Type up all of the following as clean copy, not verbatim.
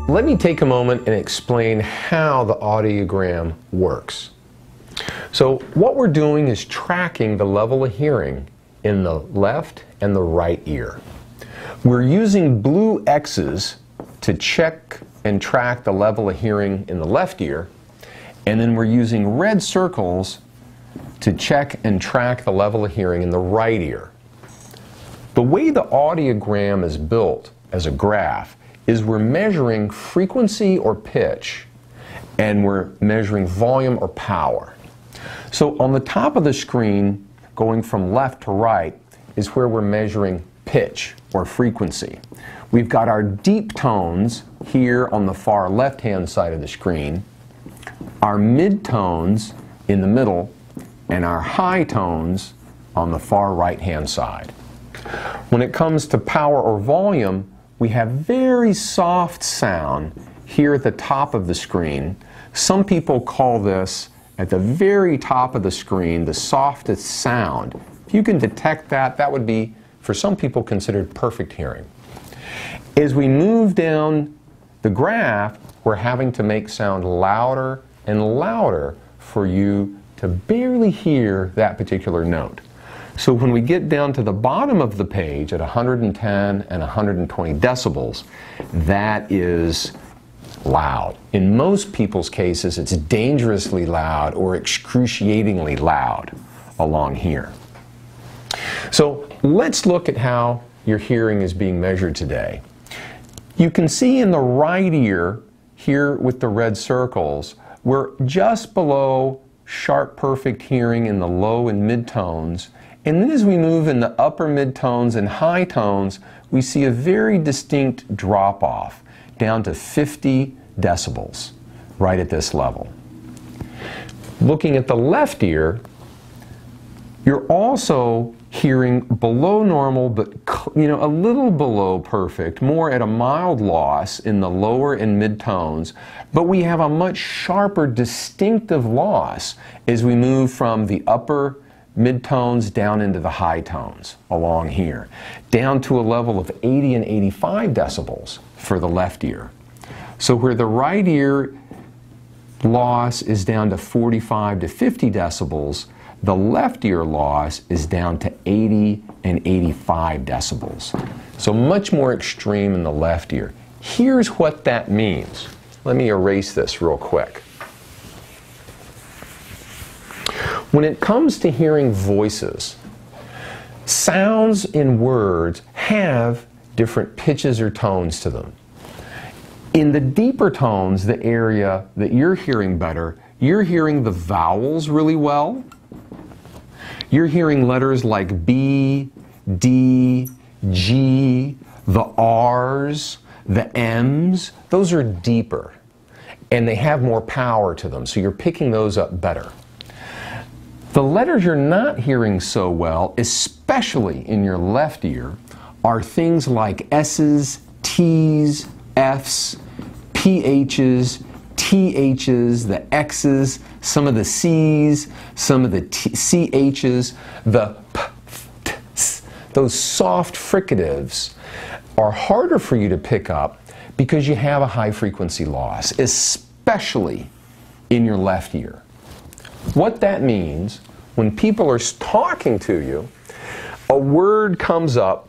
let me take a moment and explain how the audiogram works. So what we're doing is tracking the level of hearing in the left and the right ear. We're using blue X's to check and track the level of hearing in the left ear, and then we're using red circles to check and track the level of hearing in the right ear. The way the audiogram is built as a graph is we're measuring frequency or pitch, and we're measuring volume or power. So on the top of the screen, going from left to right, is where we're measuring pitch or frequency. We've got our deep tones here on the far left-hand side of the screen, our mid-tones in the middle, and our high tones on the far right-hand side. When it comes to power or volume, we have very soft sound here at the top of the screen. Some people call this, at the very top of the screen, the softest sound. If you can detect that, that would be, for some people, considered perfect hearing. As we move down the graph, we're having to make sound louder and louder for you to barely hear that particular note. So when we get down to the bottom of the page at 110 and 120 decibels, that is loud. In most people's cases, it's dangerously loud or excruciatingly loud along here. So let's look at how your hearing is being measured today. You can see in the right ear, here with the red circles, we're just below sharp perfect hearing in the low and mid-tones. And then as we move in the upper mid-tones and high tones, we see a very distinct drop-off down to 50 decibels right at this level. Looking at the left ear, you're also hearing below normal, but a little below perfect, more at a mild loss in the lower and mid-tones, but we have a much sharper distinctive loss as we move from the upper mid-tones down into the high tones along here, down to a level of 80 and 85 decibels for the left ear. So where the right ear loss is down to 45 to 50 decibels, the left ear loss is down to 80 and 85 decibels. So much more extreme in the left ear. Here's what that means. Let me erase this real quick. When it comes to hearing voices, sounds in words have different pitches or tones to them. In the deeper tones, the area that you're hearing better, you're hearing the vowels really well. You're hearing letters like B, D, G, the R's, the M's. Those are deeper, and they have more power to them, so you're picking those up better. The letters you're not hearing so well, especially in your left ear, are things like S's, T's, F's, PH's, TH's, the X's, some of the C's, some of the CH's, the P, T, S. Those soft fricatives are harder for you to pick up because you have a high frequency loss, especially in your left ear. What that means, when people are talking to you, a word comes up,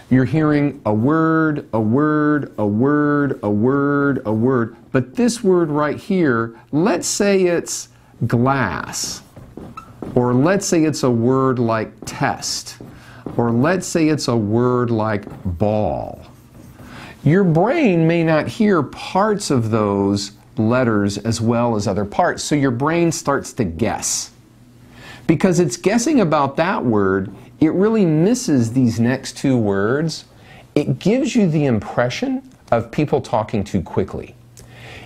you're hearing a word, a word, a word, a word, a word, but this word right here, let's say it's glass, or let's say it's a word like test, or let's say it's a word like ball. Your brain may not hear parts of those letters as well as other parts, so your brain starts to guess. Because it's guessing about that word, it really misses these next two words. It gives you the impression of people talking too quickly.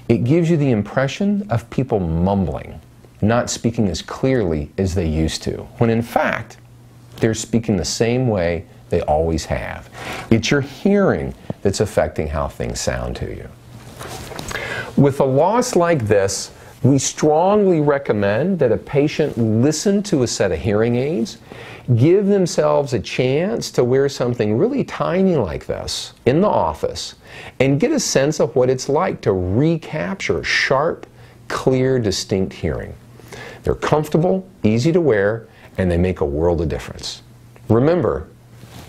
It gives you the impression of people mumbling, not speaking as clearly as they used to, when in fact, they're speaking the same way they always have. It's your hearing that's affecting how things sound to you. With a loss like this, We strongly recommend that a patient listen to a set of hearing aids, give themselves a chance to wear something really tiny like this in the office, and get a sense of what it's like to recapture sharp, clear, distinct hearing. They're comfortable, easy to wear, and they make a world of difference. Remember,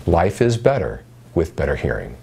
life is better with better hearing.